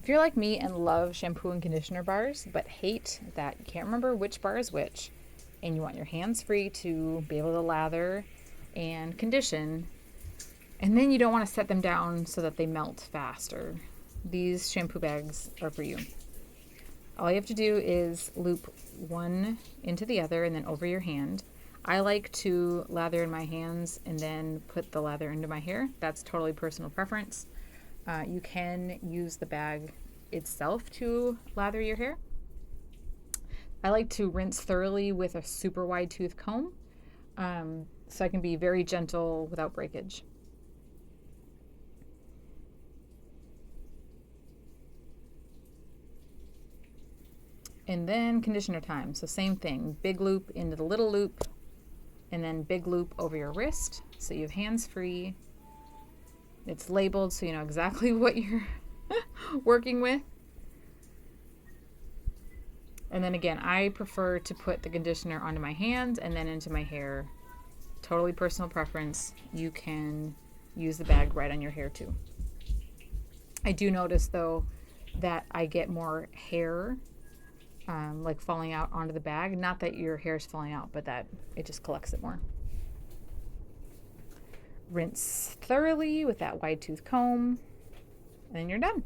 If you're like me and love shampoo and conditioner bars, but hate that you can't remember which bar is which, and you want your hands free to be able to lather and condition, and then you don't want to set them down so that they melt faster, these shampoo bags are for you. All you have to do is loop one into the other and then over your hand. I like to lather in my hands and then put the lather into my hair. That's totally personal preference. You can use the bag itself to lather your hair. I like to rinse thoroughly with a super wide tooth comb, so I can be very gentle without breakage. And then conditioner time. So same thing, big loop into the little loop, and then big loop over your wrist. So you have hands free. It's labeled so you know exactly what you're working with. And then again, I prefer to put the conditioner onto my hands and then into my hair. Totally personal preference. You can use the bag right on your hair too. I do notice though that I get more hair like falling out onto the bag. Not that your hair is falling out, but that it just collects it more. Rinse thoroughly with that wide tooth comb, and then you're done.